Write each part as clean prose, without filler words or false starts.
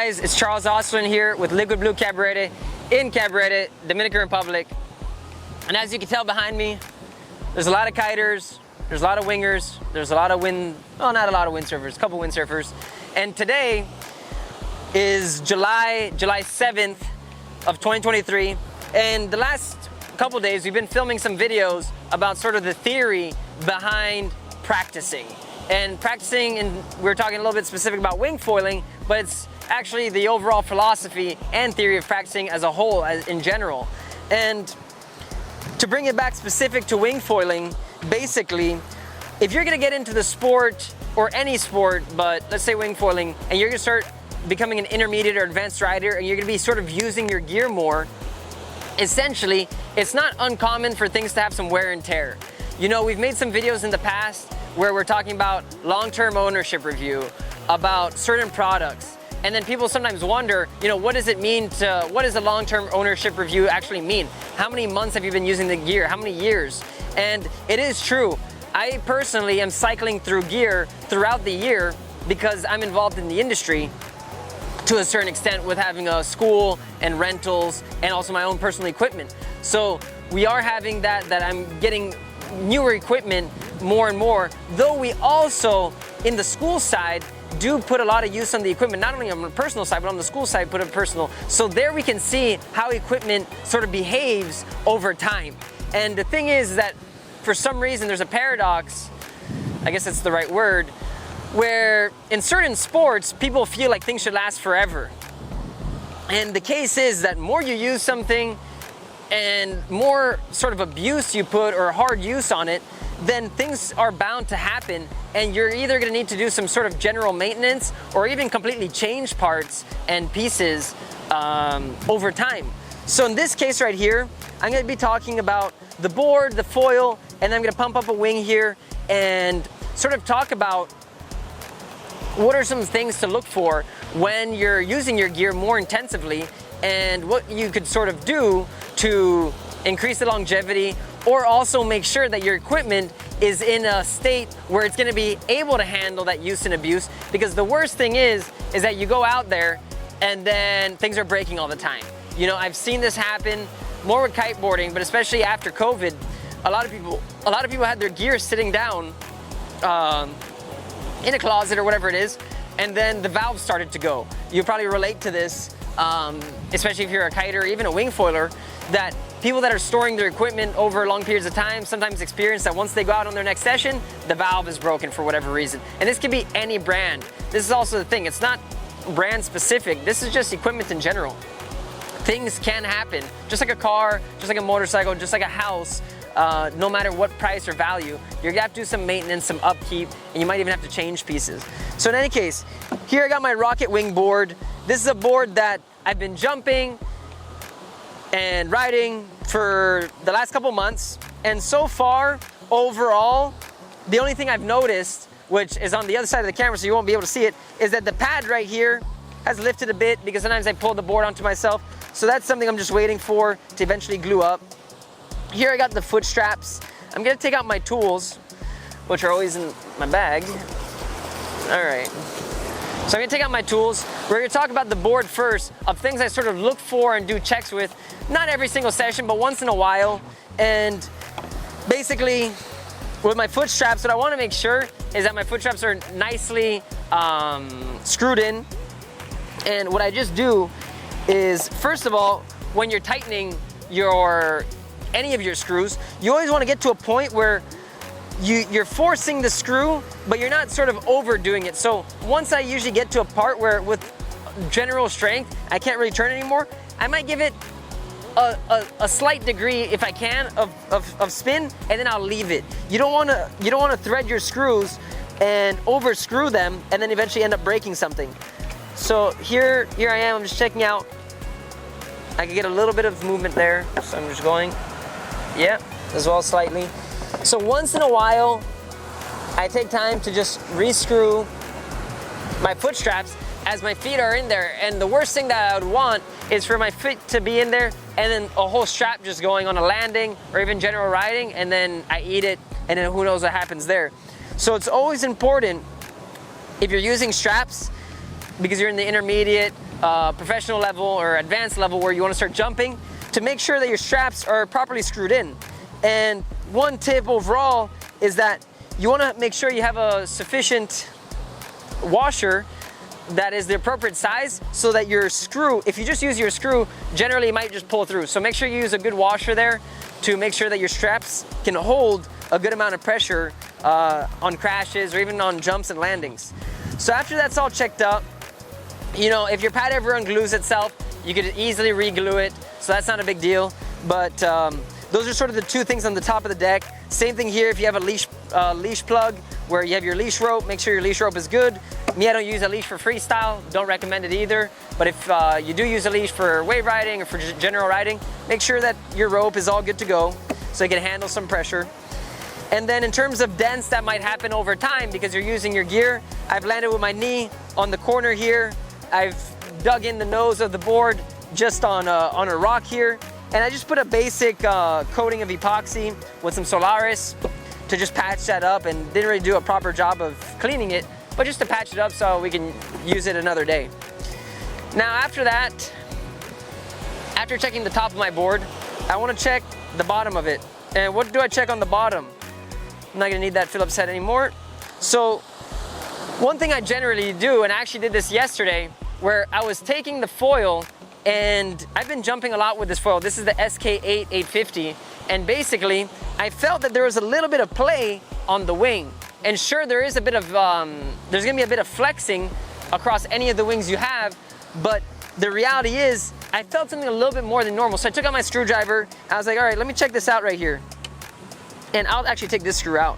guys, it's Charles Ostlin here with Liquid Blue Cabarete in Cabarete, Dominican Republic. And as you can tell behind me, there's a lot of kiters, there's a lot of wingers, there's a lot of not a lot of windsurfers, a couple windsurfers. And today is July 7th of 2023. And the last couple days, we've been filming some videos about sort of the theory behind practicing. And practicing, and we're talking a little bit specific about wingfoiling, but it's actually the overall philosophy and theory of practicing as a whole, in general. And to bring it back specific to wingfoiling, basically, if you're gonna get into the sport, or any sport, but let's say wingfoiling, and you're gonna start becoming an intermediate or advanced rider, and you're gonna be sort of using your gear more, essentially, it's not uncommon for things to have some wear and tear. You know, we've made some videos in the past where we're talking about long-term ownership review, about certain products. And then people sometimes wonder, you know, what does a long-term ownership review actually mean? How many months have you been using the gear? How many years? And it is true. I personally am cycling through gear throughout the year because I'm involved in the industry to a certain extent with having a school and rentals and also my own personal equipment. So we are having that I'm getting newer equipment more and more, though we also, in the school side, do put a lot of use on the equipment, not only on the personal side, but on the school side, put it personal. So there we can see how equipment sort of behaves over time. And the thing is that for some reason there's a paradox, I guess that's the right word, where in certain sports, people feel like things should last forever. And the case is that more you use something and more sort of abuse you put or hard use on it, then things are bound to happen, and you're either gonna need to do some sort of general maintenance or even completely change parts and pieces over time. So in this case right here, I'm gonna be talking about the board, the foil, and then I'm gonna pump up a wing here and sort of talk about what are some things to look for when you're using your gear more intensively and what you could sort of do to increase the longevity, or also make sure that your equipment is in a state where it's gonna be able to handle that use and abuse. Because the worst thing is that you go out there and then things are breaking all the time. You know, I've seen this happen more with kiteboarding, but especially after COVID, a lot of people had their gear sitting down in a closet or whatever it is, and then the valves started to go. You probably relate to this, especially if you're a kiter or even a wingfoiler, that people that are storing their equipment over long periods of time sometimes experience that once they go out on their next session, the valve is broken for whatever reason. And this could be any brand. This is also the thing, it's not brand specific, this is just equipment in general. Things can happen, just like a car, just like a motorcycle, just like a house. No matter what price or value, you're gonna have to do some maintenance, some upkeep, and you might even have to change pieces. So in any case, here I got my rocket wing board. This is a board that I've been jumping and riding for the last couple months. And so far, overall, the only thing I've noticed, which is on the other side of the camera so you won't be able to see it, is that the pad right here has lifted a bit because sometimes I pull the board onto myself. So that's something I'm just waiting for to eventually glue up. Here I got the foot straps. I'm gonna take out my tools, which are always in my bag. All right. So I'm gonna take out my tools. We're gonna talk about the board first, of things I sort of look for and do checks with, not every single session, but once in a while. And basically, with my foot straps, what I wanna make sure is that my foot straps are nicely screwed in. And what I just do is, first of all, when you're tightening any of your screws, you always want to get to a point where you're forcing the screw, but you're not sort of overdoing it. So once I usually get to a part where with general strength, I can't really turn anymore, I might give it a slight degree, if I can, of spin, and then I'll leave it. You don't want to thread your screws and over screw them and then eventually end up breaking something. So here I am, I'm just checking out. I can get a little bit of movement there, so I'm just going. Yeah, as well slightly. So once in a while, I take time to just re-screw my foot straps as my feet are in there. And the worst thing that I would want is for my feet to be in there and then a whole strap just going on a landing or even general riding, and then I eat it, and then who knows what happens there. So it's always important, if you're using straps, because you're in the intermediate professional level or advanced level where you want to start jumping, to make sure that your straps are properly screwed in. And one tip overall is that you want to make sure you have a sufficient washer that is the appropriate size, so that your screw, if you just use your screw, generally it might just pull through. So make sure you use a good washer there to make sure that your straps can hold a good amount of pressure on crashes or even on jumps and landings. So after that's all checked up, you know, if your pad ever unglues itself, you could easily re-glue it, so that's not a big deal. But those are sort of the two things on the top of the deck. Same thing here if you have a leash plug where you have your leash rope, make sure your leash rope is good. Me, I don't use a leash for freestyle, don't recommend it either. But if you do use a leash for wave riding or for general riding, make sure that your rope is all good to go so you can handle some pressure. And then in terms of dents that might happen over time because you're using your gear, I've landed with my knee on the corner here. I've dug in the nose of the board just on a rock here. And I just put a basic coating of epoxy with some Solaris to just patch that up, and didn't really do a proper job of cleaning it, but just to patch it up so we can use it another day. Now after that, after checking the top of my board, I want to check the bottom of it. And what do I check on the bottom? I'm not gonna need that Phillips head anymore. So one thing I generally do, and I actually did this yesterday, where I was taking the foil, and I've been jumping a lot with this foil. This is the SK8 850, and basically I felt that there was a little bit of play on the wing. And sure, there is a bit of, there's gonna be a bit of flexing across any of the wings you have, but the reality is I felt something a little bit more than normal. So I took out my screwdriver, I was like, all right, let me check this out right here. And I'll actually take this screw out.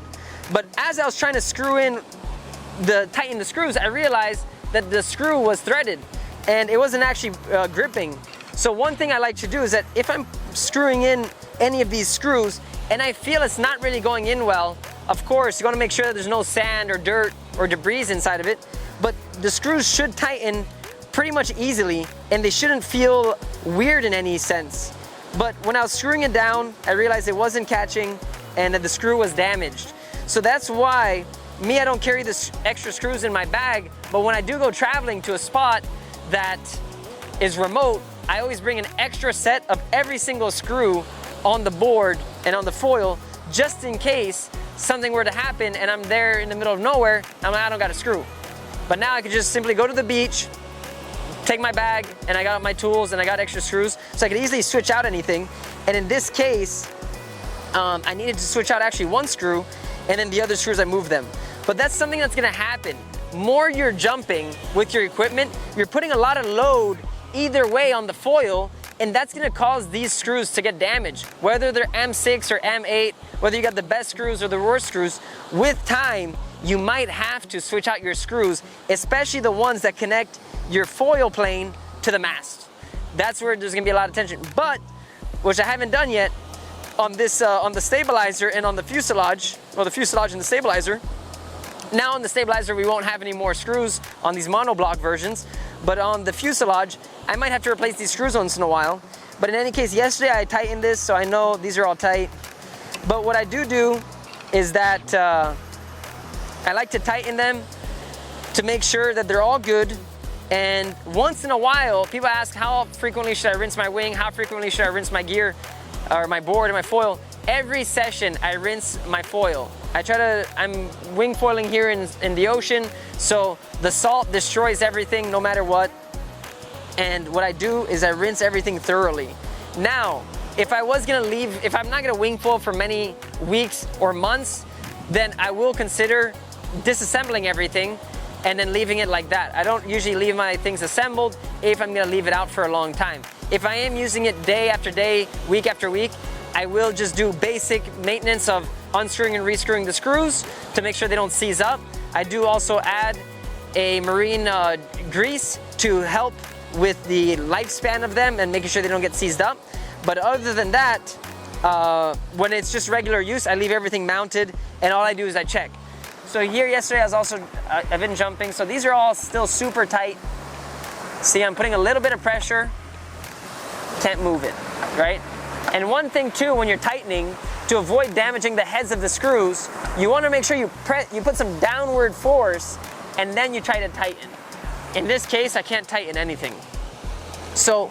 But as I was trying to tighten the screws, I realized that the screw was threaded and it wasn't actually gripping. So one thing I like to do is that if I'm screwing in any of these screws and I feel it's not really going in well, of course, you want to make sure that there's no sand or dirt or debris inside of it, but the screws should tighten pretty much easily and they shouldn't feel weird in any sense. But when I was screwing it down, I realized it wasn't catching and that the screw was damaged. So that's why me, I don't carry the extra screws in my bag, but when I do go traveling to a spot that is remote, I always bring an extra set of every single screw on the board and on the foil, just in case something were to happen and I'm there in the middle of nowhere, I don't got a screw. But now I could just simply go to the beach, take my bag, and I got my tools and I got extra screws, so I could easily switch out anything. And in this case, I needed to switch out actually one screw, and then the other screws I moved them. But that's something that's gonna happen. More you're jumping with your equipment, you're putting a lot of load either way on the foil, and that's gonna cause these screws to get damaged. Whether they're M6 or M8, whether you got the best screws or the worst screws, with time, you might have to switch out your screws, especially the ones that connect your foil plane to the mast. That's where there's gonna be a lot of tension. But, which I haven't done yet, on this, on the stabilizer and on the fuselage, or the fuselage and the stabilizer. Now on the stabilizer, we won't have any more screws on these monoblock versions, but on the fuselage, I might have to replace these screws once in a while. But in any case, yesterday I tightened this, so I know these are all tight. But what I do is that I like to tighten them to make sure that they're all good. And once in a while, people ask, how frequently should I rinse my wing? How frequently should I rinse my gear or my board and my foil? Every session, I rinse my foil. I'm wing foiling here in the ocean, so the salt destroys everything no matter what. And what I do is I rinse everything thoroughly. Now, if I'm not gonna wing foil for many weeks or months, then I will consider disassembling everything and then leaving it like that. I don't usually leave my things assembled if I'm gonna leave it out for a long time. If I am using it day after day, week after week, I will just do basic maintenance of unscrewing and rescrewing the screws to make sure they don't seize up. I do also add a marine grease to help with the lifespan of them and making sure they don't get seized up. But other than that, when it's just regular use, I leave everything mounted and all I do is I check. So here yesterday I've been jumping, so these are all still super tight. See, I'm putting a little bit of pressure, can't move it, right? And one thing too, when you're tightening, to avoid damaging the heads of the screws, you want to make sure you put some downward force and then you try to tighten. In this case, I can't tighten anything. So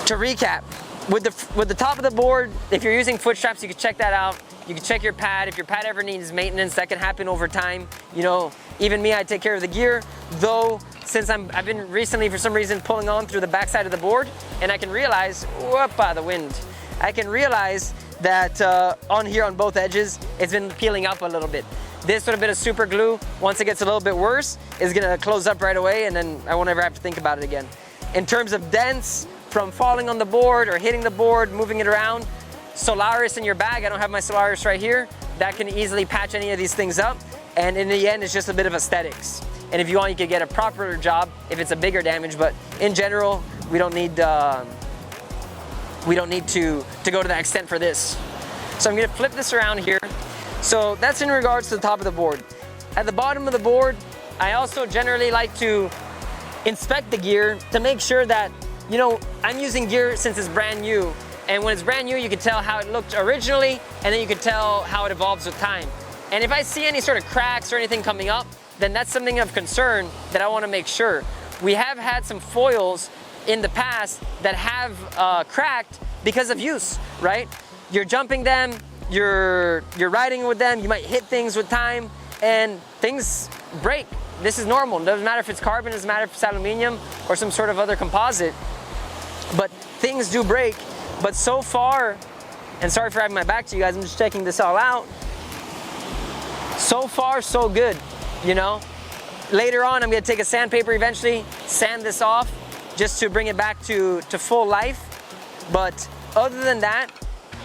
to recap, with the top of the board, if you're using foot straps, you can check that out. You can check your pad. If your pad ever needs maintenance, that can happen over time. You know, even me, I take care of the gear, though since I've been recently, for some reason, pulling on through the backside of the board, and I can realize, whoop, the wind. I can realize that on here on both edges, it's been peeling up a little bit. This little bit of super glue, once it gets a little bit worse, is gonna close up right away, and then I won't ever have to think about it again. In terms of dents, from falling on the board or hitting the board, moving it around, Solaris in your bag, I don't have my Solaris right here, that can easily patch any of these things up, and in the end, it's just a bit of aesthetics. And if you want, you could get a proper job if it's a bigger damage, but in general, we don't need to go to that extent for this. So I'm gonna flip this around here. So that's in regards to the top of the board. At the bottom of the board, I also generally like to inspect the gear to make sure that, you know, I'm using gear since it's brand new. And when it's brand new, you can tell how it looked originally, and then you can tell how it evolves with time. And if I see any sort of cracks or anything coming up, then that's something of concern that I want to make sure. We have had some foils in the past that have cracked because of use, right? You're jumping them, you're riding with them, you might hit things with time, and things break. This is normal. It doesn't matter if it's carbon, it doesn't matter if it's aluminum or some sort of other composite, but things do break. But so far, and sorry for having my back to you guys, I'm just checking this all out. So far, so good, you know? Later on, I'm gonna take a sandpaper eventually, sand this off, just to bring it back to full life. But other than that,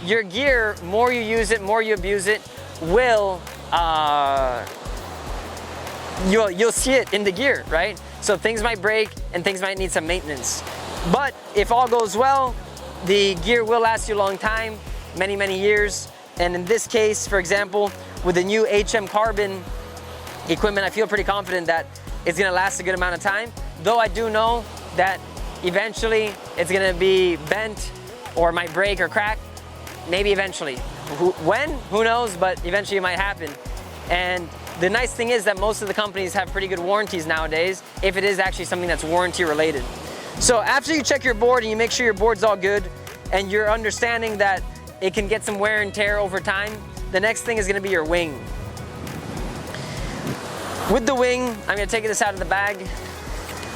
your gear, more you use it, more you abuse it, will, you'll see it in the gear, right? So things might break and things might need some maintenance. But if all goes well, the gear will last you a long time, many, many years. And in this case, for example, with the new HM Carbon equipment, I feel pretty confident that it's gonna last a good amount of time. Though I do know that eventually it's gonna be bent or might break or crack, maybe eventually. When? Who knows, but eventually it might happen. And the nice thing is that most of the companies have pretty good warranties nowadays, if it is actually something that's warranty related. So after you check your board and you make sure your board's all good and you're understanding that it can get some wear and tear over time, the next thing is gonna be your wing. With the wing, I'm gonna take this out of the bag,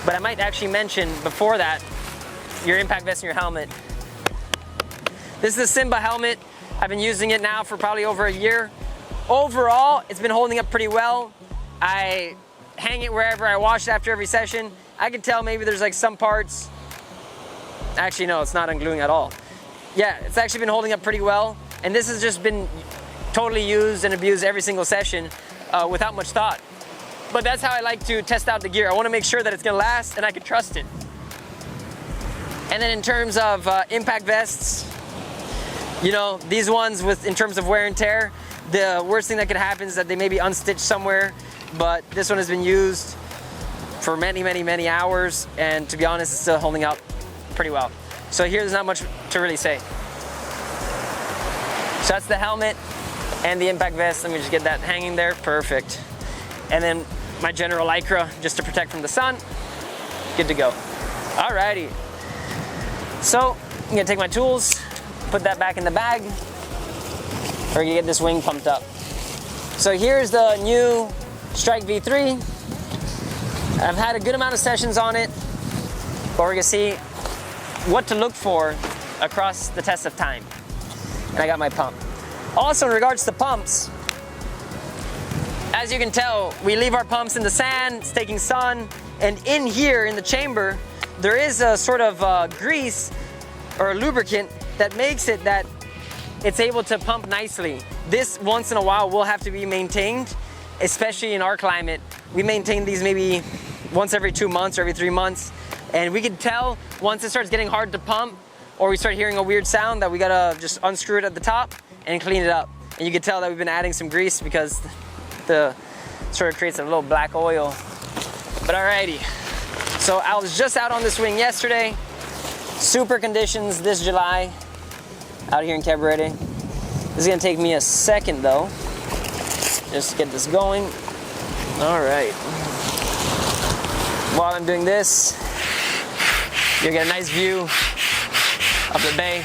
but I might actually mention before that, your impact vest and your helmet. This is the Simba helmet. I've been using it now for probably over a year. Overall, it's been holding up pretty well. I hang it wherever, I wash it after every session. I can tell maybe there's like some parts, actually no, it's not ungluing at all. Yeah, it's actually been holding up pretty well. And this has just been totally used and abused every single session without much thought. But that's how I like to test out the gear. I wanna make sure that it's gonna last and I can trust it. And then in terms of impact vests, you know, these ones in terms of wear and tear, the worst thing that could happen is that they may be unstitched somewhere, but this one has been used for many, many, many hours, and to be honest, it's still holding up pretty well. So here, there's not much to really say. So that's the helmet and the impact vest. Let me just get that hanging there, perfect. And then my general Lycra, just to protect from the sun. Good to go. Alrighty. So I'm gonna take my tools, put that back in the bag. We're gonna get this wing pumped up. So here's the new Strike V3. I've had a good amount of sessions on it, but we're gonna see what to look for across the test of time. And I got my pump. Also, in regards to pumps, as you can tell, we leave our pumps in the sand, it's taking sun, and in here in the chamber, there is a sort of grease or a lubricant that makes it that it's able to pump nicely. This once in a while will have to be maintained, especially in our climate. We maintain these maybe once every 2 months or every 3 months. And we can tell once it starts getting hard to pump or we start hearing a weird sound that we gotta just unscrew it at the top and clean it up. And you can tell that we've been adding some grease because the sort of creates a little black oil. But alrighty. So I was just out on this wing yesterday. Super conditions this July out here in Cabarete. This is gonna take me a second though, just to get this going. All right. While I'm doing this, You'll get a nice view of the bay.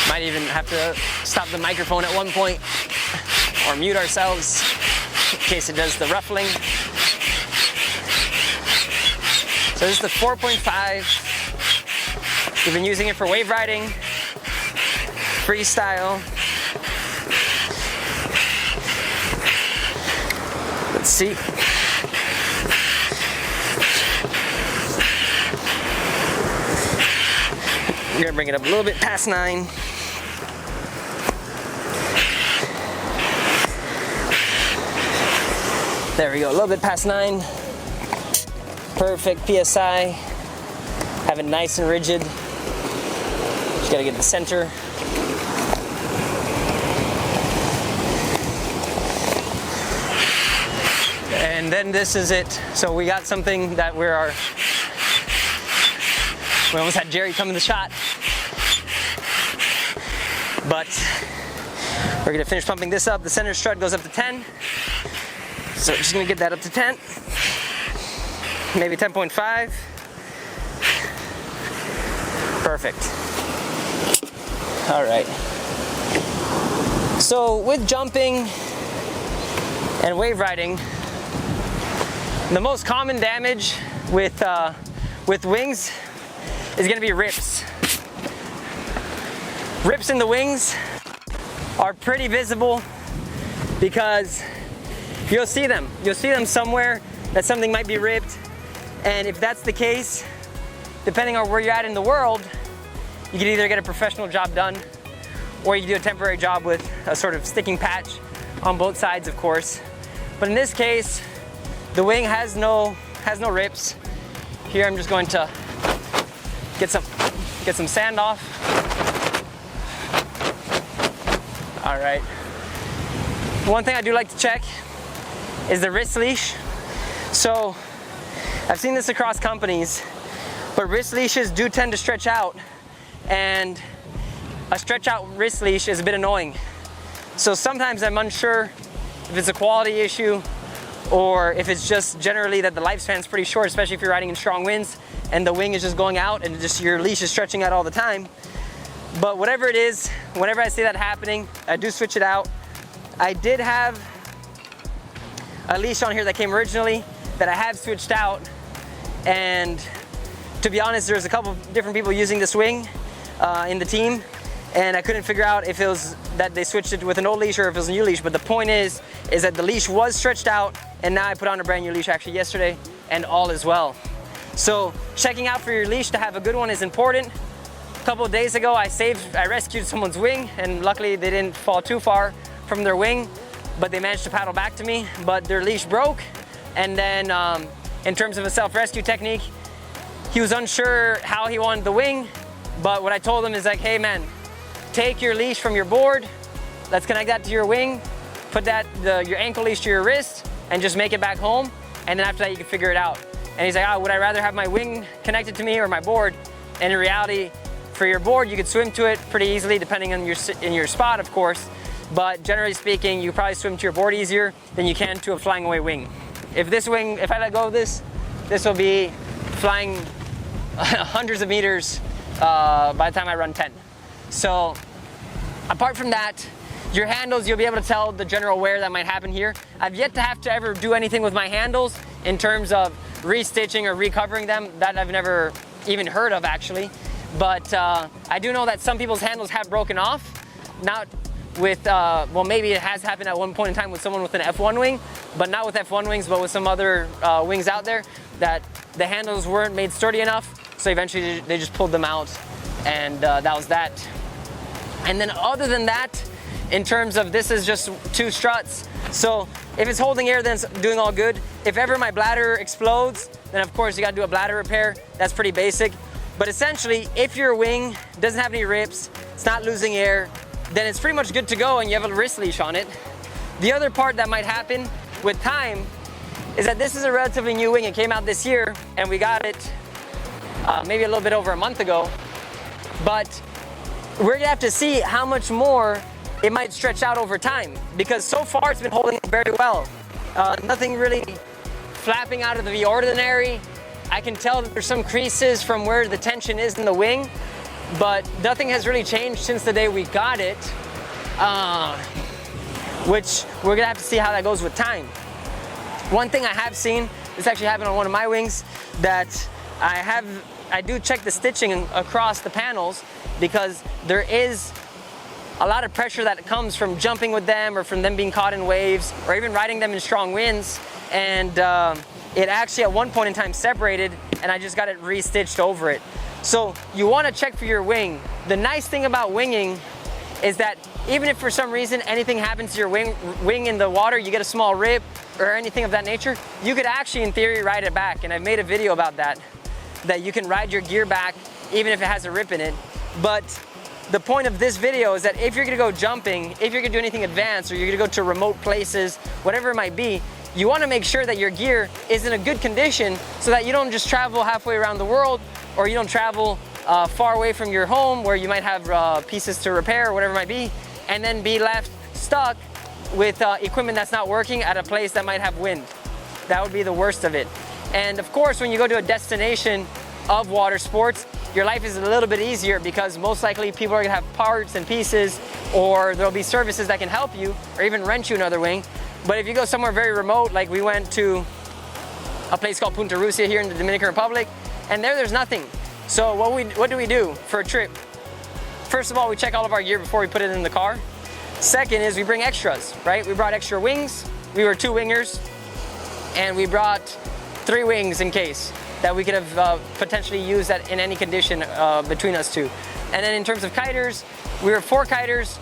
Might even have to stop the microphone at one point or mute ourselves in case it does the ruffling. So this is the 4.5. We've been using it for wave riding, freestyle. Let's see. We're gonna bring it up a little bit past 9. There we go, a little bit past 9. Perfect PSI. Have it nice and rigid. Just gotta get the center. And then this is it. So we got something that we almost had Jerry come in the shot. But we're gonna finish pumping this up. The center strut goes up to 10. So just gonna get that up to 10. Maybe 10.5. Perfect. All right. So with jumping and wave riding, the most common damage with wings is gonna be rips. Rips in the wings are pretty visible because you'll see them. You'll see them somewhere that something might be ripped. And if that's the case, depending on where you're at in the world, you can either get a professional job done or you can do a temporary job with a sort of sticking patch on both sides, of course. But in this case, the wing has no rips. Here I'm just going to get some sand off. All right. One thing I do like to check is the wrist leash. So I've seen this across companies, but wrist leashes do tend to stretch out, and a stretch out wrist leash is a bit annoying. So sometimes I'm unsure if it's a quality issue or if it's just generally that the lifespan's pretty short, especially if you're riding in strong winds and the wing is just going out and just your leash is stretching out all the time. But whatever it is, whenever I see that happening, I do switch it out. I did have a leash on here that came originally that I have switched out, and to be honest, there's a couple different people using this wing in the team, and I couldn't figure out if it was that they switched it with an old leash or if it was a new leash. But the point is that the leash was stretched out, and now I put on a brand new leash actually yesterday, and all is well. So checking out for your leash to have a good one is important. A couple of days ago, I rescued someone's wing, and luckily they didn't fall too far from their wing, but they managed to paddle back to me, but their leash broke. And then in terms of a self-rescue technique, he was unsure how he wanted the wing, but what I told him is like, hey man, take your leash from your board, let's connect that to your wing, put your ankle leash to your wrist, and just make it back home, and then after that you can figure it out. And he's like, would I rather have my wing connected to me or my board? And in reality, for your board, you could swim to it pretty easily, depending on your spot, of course. But generally speaking, you probably swim to your board easier than you can to a flying away wing. If I let go of this will be flying hundreds of meters by the time I run 10. So apart from that, your handles, you'll be able to tell the general wear that might happen here. I've yet to have to ever do anything with my handles in terms of restitching or recovering them. That I've never even heard of actually. But I do know that some people's handles have broken off. Not with, well, maybe it has happened at one point in time with someone with an F1 wing, but not with F1 wings, but with some other wings out there, that the handles weren't made sturdy enough. So eventually they just pulled them out, and that was that. And then other than that, in terms of this is just 2 struts. So if it's holding air, then it's doing all good. If ever my bladder explodes, then of course you gotta do a bladder repair. That's pretty basic. But essentially, if your wing doesn't have any rips, it's not losing air, then it's pretty much good to go and you have a wrist leash on it. The other part that might happen with time is that this is a relatively new wing. It came out this year and we got it maybe a little bit over a month ago. But we're gonna have to see how much more it might stretch out over time, because so far it's been holding very well. Nothing really flapping out of the ordinary. I can tell that there's some creases from where the tension is in the wing, but nothing has really changed since the day we got it, which we're gonna have to see how that goes with time. One thing I have seen, this actually happened on one of my wings, that I do check the stitching across the panels, because there is a lot of pressure that comes from jumping with them, or from them being caught in waves, or even riding them in strong winds, and it actually at one point in time separated, and I just got it re-stitched over it. So you want to check for your wing. The nice thing about winging is that even if for some reason anything happens to your wing in the water, you get a small rip or anything of that nature, you could actually in theory ride it back, and I've made a video about that you can ride your gear back even if it has a rip in it. But the point of this video is that if you're gonna go jumping, if you're gonna do anything advanced, or you're gonna go to remote places, whatever it might be, you wanna make sure that your gear is in a good condition, so that you don't just travel halfway around the world, or you don't travel far away from your home where you might have pieces to repair or whatever it might be, and then be left stuck with equipment that's not working at a place that might have wind. That would be the worst of it. And of course, when you go to a destination of water sports, your life is a little bit easier, because most likely people are gonna have parts and pieces, or there'll be services that can help you, or even rent you another wing. But if you go somewhere very remote, like we went to a place called Punta Rusia here in the Dominican Republic, and there's nothing. So what do we do for a trip? First of all, we check all of our gear before we put it in the car. Second is we bring extras, right? We brought extra wings. We were 2 wingers, and we brought 3 wings in case that we could have potentially used that in any condition between us two. And then in terms of kiters, we were 4 kiters,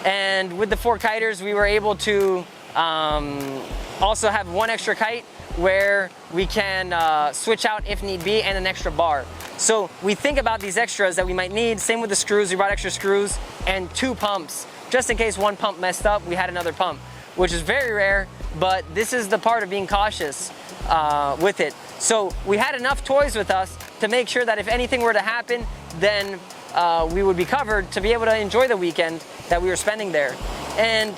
and with the 4 kiters, we were able to also have 1 extra kite where we can switch out if need be, and an extra bar. So we think about these extras that we might need. Same with the screws, we brought extra screws and 2 pumps. Just in case one pump messed up, we had another pump, which is very rare, but this is the part of being cautious with it. So we had enough toys with us to make sure that if anything were to happen, then we would be covered to be able to enjoy the weekend that we were spending there. And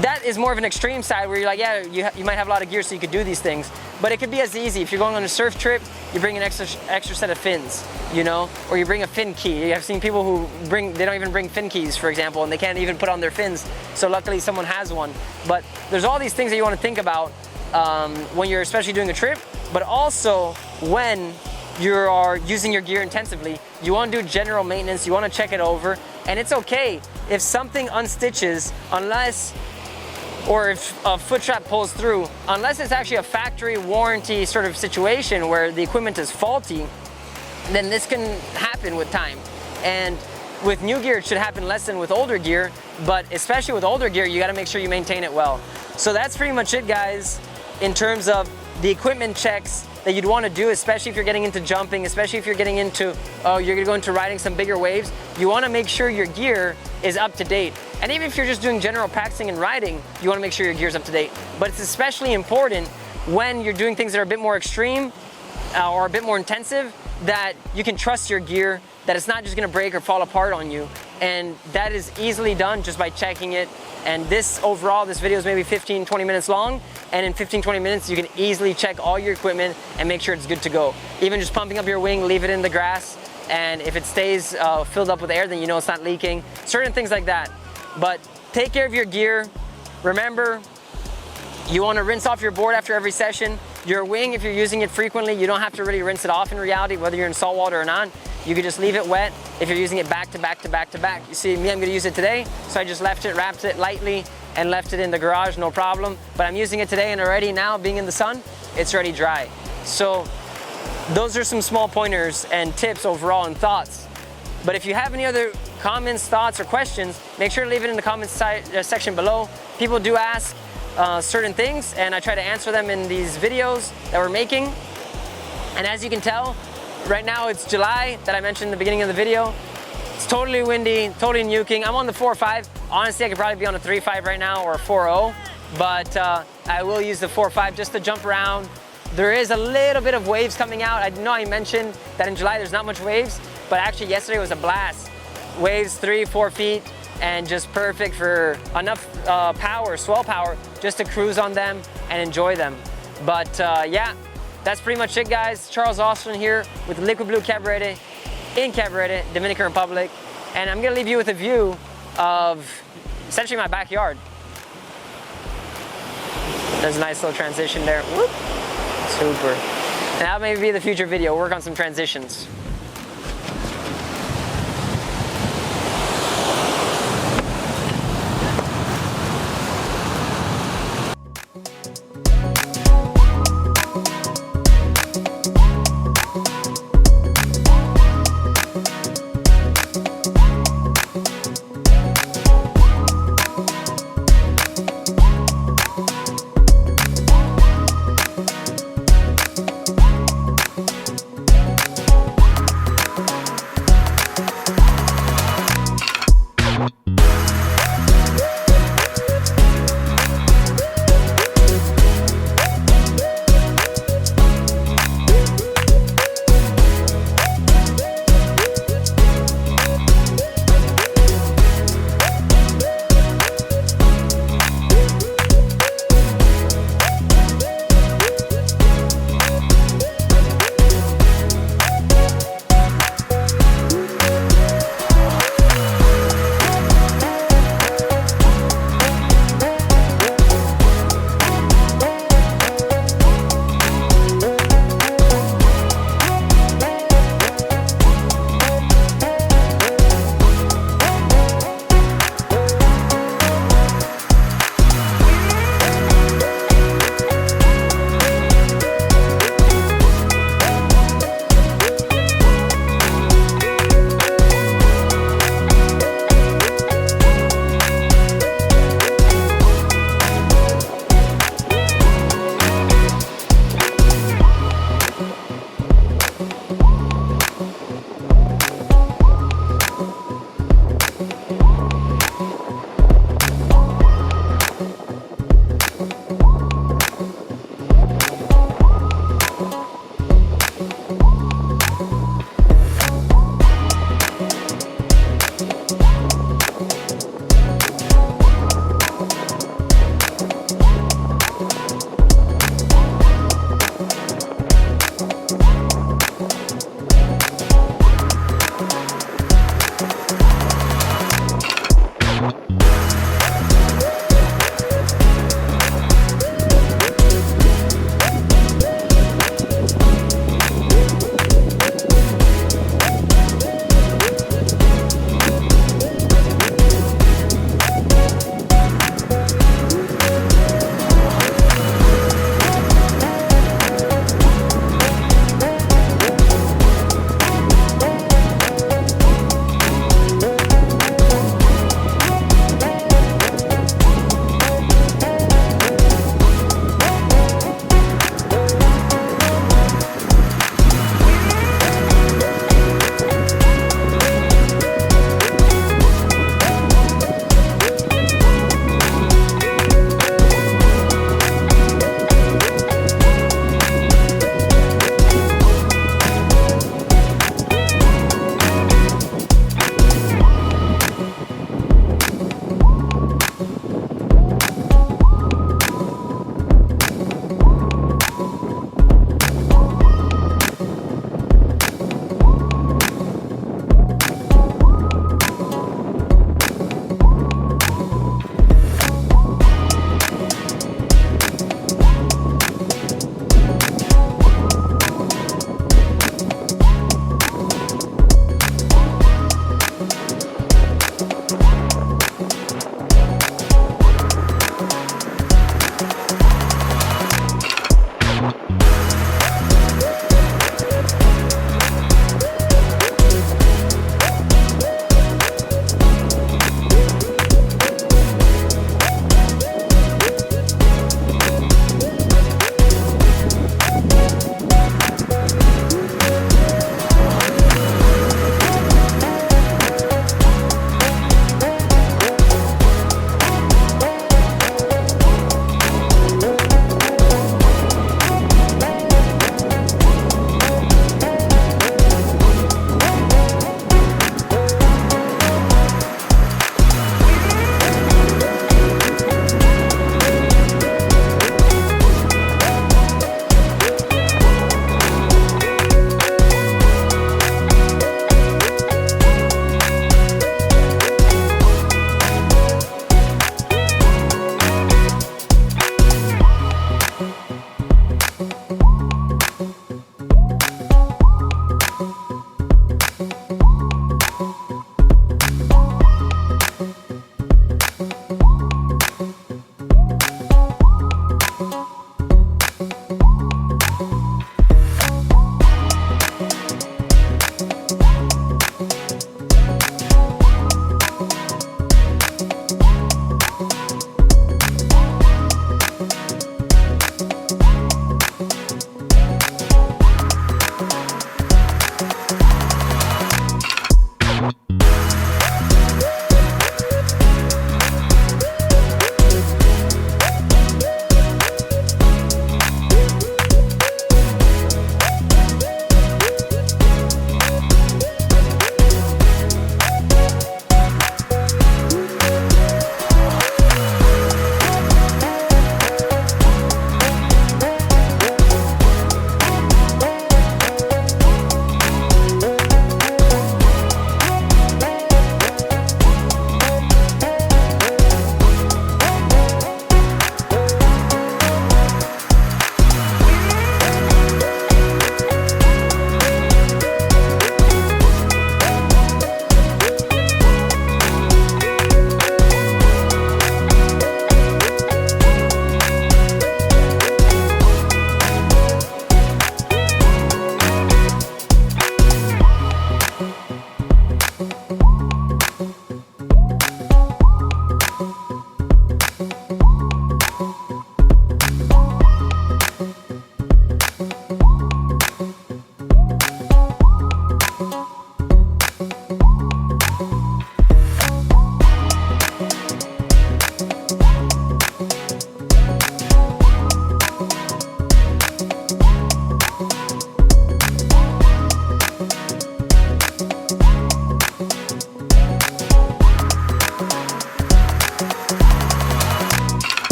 that is more of an extreme side, where you're like, yeah, you might have a lot of gear so you could do these things, but it could be as easy. If you're going on a surf trip, you bring an extra set of fins, you know, or you bring a fin key. I've seen people who they don't even bring fin keys, for example, and they can't even put on their fins. So luckily someone has one. But there's all these things that you want to think about when you're especially doing a trip, but also when you are using your gear intensively. You want to do general maintenance, you want to check it over, and it's okay if something unstitches, or if a foot trap pulls through, unless it's actually a factory warranty sort of situation where the equipment is faulty, then this can happen with time. And with new gear, it should happen less than with older gear, but especially with older gear, you gotta make sure you maintain it well. So that's pretty much it, guys, in terms of the equipment checks that you'd wanna do, especially if you're getting into jumping, especially if you're getting into, you're gonna go into riding some bigger waves. You wanna make sure your gear is up to date. And even if you're just doing general practicing and riding, you wanna make sure your gear's up to date. But it's especially important when you're doing things that are a bit more extreme or a bit more intensive, that you can trust your gear, that it's not just gonna break or fall apart on you. And that is easily done just by checking it. And this video is maybe 15-20 minutes long, and in 15-20 minutes you can easily check all your equipment and make sure it's good to go. Even just pumping up your wing, leave it in the grass, and if it stays filled up with air, then you know it's not leaking. Certain things like that. But take care of your gear. Remember, you want to rinse off your board after every session. Your wing, if you're using it frequently, you don't have to really rinse it off in reality, whether you're in salt water or not. You can just leave it wet if you're using it back to back to back to back. You see me, I'm gonna use it today, so I just left it, wrapped it lightly, and left it in the garage, no problem. But I'm using it today, and already now, being in the sun, it's already dry. So those are some small pointers and tips overall and thoughts. But if you have any other comments, thoughts, or questions, make sure to leave it in the comments section below. People do ask certain things, and I try to answer them in these videos that we're making. And as you can tell, right now it's July, that I mentioned in the beginning of the video. It's totally windy, totally nuking. I'm on the 4.5. Honestly, I could probably be on a 3.5 right now, or a 4.0, but I will use the 4.5 just to jump around. There is a little bit of waves coming out. I know I mentioned that in July there's not much waves, but actually yesterday was a blast. Waves 3-4 feet, and just perfect for enough power, swell power, just to cruise on them and enjoy them. But yeah, that's pretty much it, guys. Charles Austin here with Liquid Blue Cabarete in Cabarete, Dominican Republic. And I'm gonna leave you with a view of essentially my backyard. There's a nice little transition there. Whoop. Super. And that may be the future video, work on some transitions.